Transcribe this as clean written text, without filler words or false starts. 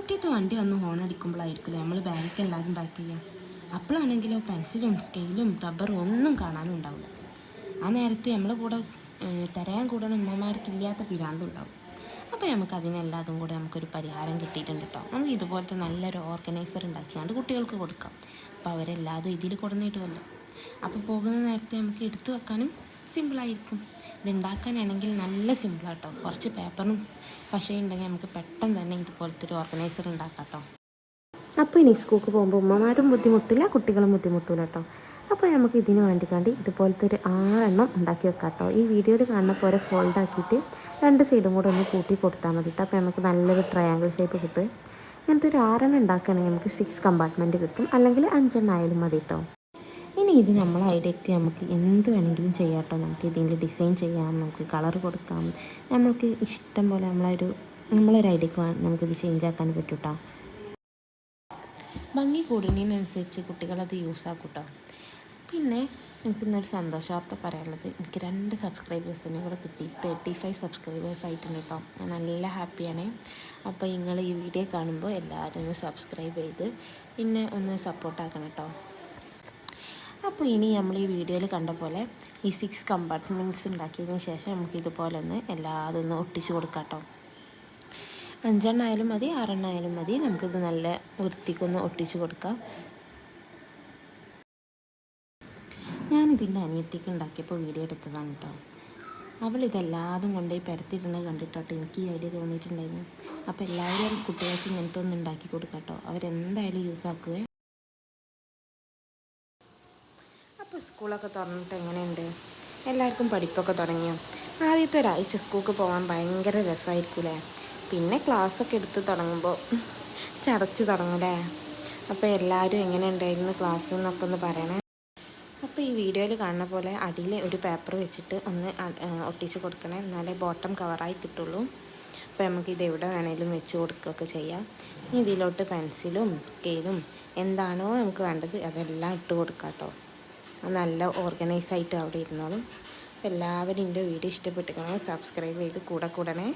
മുറ്റത്ത് വണ്ടി വന്ന് ഹോൺ അടിക്കുമ്പോഴായിരിക്കില്ലേ നമ്മൾ ബാഗിക്ക് എല്ലാവരും പാക്ക് ചെയ്യുക. അപ്പോഴാണെങ്കിലോ പെൻസിലും സ്കെയിലും റബ്ബറും ഒന്നും കാണാനും ഉണ്ടാവില്ല. ആ നേരത്തെ നമ്മളെ കൂടെ തരാൻ കൂടണ ഉമ്മമാർക്കില്ലാത്ത പിരാന്തുണ്ടാവും. അപ്പോൾ നമുക്ക് അതിനെല്ലാതും കൂടെ നമുക്കൊരു പരിഹാരം കിട്ടിയിട്ടുണ്ട് കേട്ടോ. നമുക്ക് ഇതുപോലത്തെ നല്ലൊരു ഓർഗനൈസർ ഉണ്ടാക്കിയാണ്ട് കുട്ടികൾക്ക് കൊടുക്കാം. അപ്പോൾ അവരെല്ലാതും ഇതിൽ കൊടുന്നിട്ടുമല്ലോ. അപ്പോൾ പോകുന്ന നേരത്തെ നമുക്ക് എടുത്തു വെക്കാനും സിമ്പിളായിരിക്കും. ഇത് ഉണ്ടാക്കാനാണെങ്കിൽ നല്ല സിമ്പിളാട്ടോ. കുറച്ച് പേപ്പറും പശയുണ്ടെങ്കിൽ നമുക്ക് പെട്ടെന്ന് തന്നെ ഇതുപോലത്തെ ഒരു ഓർഗനൈസർ ഉണ്ടാക്കാം കേട്ടോ. അപ്പോൾ ഇനി സ്കൂൾക്ക് പോകുമ്പോൾ ഉമ്മമാരും ബുദ്ധിമുട്ടില്ല, കുട്ടികളും ബുദ്ധിമുട്ടില്ല കേട്ടോ. അപ്പോൾ നമുക്ക് ഇതിന് വേണ്ടി ഇതുപോലത്തെ ഒരു 6 ഉണ്ടാക്കി വെക്കാം കേട്ടോ. ഈ വീഡിയോയിൽ കാണുന്ന പോലെ ഫോൾഡ് ആക്കിയിട്ട് 2 സൈഡും കൂടെ ഒന്ന് കൂട്ടി കൊടുത്താൽ മതി കേട്ടോ. അപ്പോൾ നമുക്ക് നല്ലൊരു ട്രയാങ്കിൾ ഷേപ്പ് കിട്ടും. അങ്ങനത്തെ ഒരു 6 ഉണ്ടാക്കുകയാണെങ്കിൽ നമുക്ക് 6 കമ്പാർട്ട്മെൻറ്റ് കിട്ടും, അല്ലെങ്കിൽ 5 ആയാലും മതി കേട്ടോ. ഇനി ഇത് നമ്മളെ ഐഡിയക്ക് നമുക്ക് എന്ത് വേണമെങ്കിലും ചെയ്യാം കേട്ടോ. നമുക്ക് ഇതിൻ്റെ ഡിസൈൻ ചെയ്യാം, നമുക്ക് കളർ കൊടുക്കാം, നമുക്ക് ഇഷ്ടം പോലെ നമ്മളൊരു ഐഡിയക്ക് നമുക്കിത് ചേഞ്ച് ആക്കാൻ പറ്റും കേട്ടോ. ഭംഗി കൂടുന്നതിനനുസരിച്ച് കുട്ടികളത് യൂസ് ആക്കും കേട്ടോ. പിന്നെ എനിക്കിന്നൊരു സന്തോഷവാർത്ത പറയാനുള്ളത്, എനിക്ക് 2 സബ്സ്ക്രൈബേഴ്സിനെ കൂടെ കിട്ടി. 35 സബ്സ്ക്രൈബേഴ്സ് ആയിട്ടുണ്ട് കേട്ടോ. ഞാൻ നല്ല ഹാപ്പിയാണ്. അപ്പോൾ നിങ്ങൾ ഈ വീഡിയോ കാണുമ്പോൾ എല്ലാവരും ഒന്ന് സബ്സ്ക്രൈബ് ചെയ്ത് പിന്നെ ഒന്ന് സപ്പോർട്ടാക്കണം കേട്ടോ. അപ്പോൾ ഇനി നമ്മൾ ഈ വീഡിയോയിൽ കണ്ട പോലെ ഈ 6 കമ്പാർട്ട്മെൻറ്റ്സ് ഉണ്ടാക്കിയതിന് ശേഷം നമുക്ക് ഇതുപോലെ ഒന്ന് എല്ലാതും ഒന്ന് ഒട്ടിച്ച് കൊടുക്കാം കേട്ടോ. 5 ആയാലും മതി, 6 ആയാലും മതി. നമുക്കിത് നല്ല വൃത്തിക്കൊന്ന് ഒട്ടിച്ച് കൊടുക്കാം. ഞാനിതിൻ്റെ അനിയത്തിക്ക് ഉണ്ടാക്കിയപ്പോൾ വീഡിയോ എടുത്തതാണ് കേട്ടോ. അവളിതെല്ലാതും കൊണ്ടുപോയി പരത്തിയിടുന്നത് കണ്ടിട്ടോട്ടോ എനിക്ക് ഈ ഐഡിയ തോന്നിയിട്ടുണ്ടായിരുന്നു. അപ്പോൾ എല്ലാവരും കുട്ടികൾക്ക് ഇങ്ങനത്തെ ഒന്ന് ഉണ്ടാക്കി കൊടുക്കാം കേട്ടോ. അവരെന്തായാലും യൂസ് ആക്കുവേ. അപ്പോൾ സ്കൂളൊക്കെ തുറന്നിട്ട് എങ്ങനെയുണ്ട്? എല്ലാവർക്കും പഠിപ്പൊക്കെ തുടങ്ങിയോ? ആദ്യത്തെ ഒരാഴ്ച സ്കൂൾക്ക് പോകാൻ ഭയങ്കര രസമായിരിക്കൂലേ. പിന്നെ ക്ലാസ്സൊക്കെ എടുത്ത് തുടങ്ങുമ്പോൾ ചടച്ച് തുടങ്ങൂലേ. അപ്പോൾ എല്ലാവരും എങ്ങനെ ഉണ്ടായിരുന്നു ക്ലാസ്സിൽ നിന്നൊക്കെ ഒന്ന് പറയണേ. അപ്പോൾ ഈ വീഡിയോയിൽ കാണുന്ന പോലെ അടിയിൽ ഒരു പേപ്പർ വെച്ചിട്ട് ഒന്ന് ഒട്ടിച്ച് കൊടുക്കണേ, എന്നാലേ ബോട്ടം കവറായി കിട്ടുള്ളൂ. അപ്പോൾ നമുക്കിത് എവിടെ വേണേലും വെച്ച് കൊടുക്കുകയൊക്കെ ചെയ്യാം. ഇനി ഇതിലോട്ട് പെൻസിലും സ്കെയിലും എന്താണോ നമുക്ക് വേണ്ടത് അതെല്ലാം ഇട്ട് കൊടുക്കാം കേട്ടോ. നല്ല ഓർഗനൈസായിട്ട് അവിടെ ഇരുന്നോളും. അപ്പോൾ എല്ലാവരും എൻ്റെ വീഡിയോ ഇഷ്ടപ്പെട്ടിരിക്കണേ, സബ്സ്ക്രൈബ് ചെയ്ത് കൂടണേ.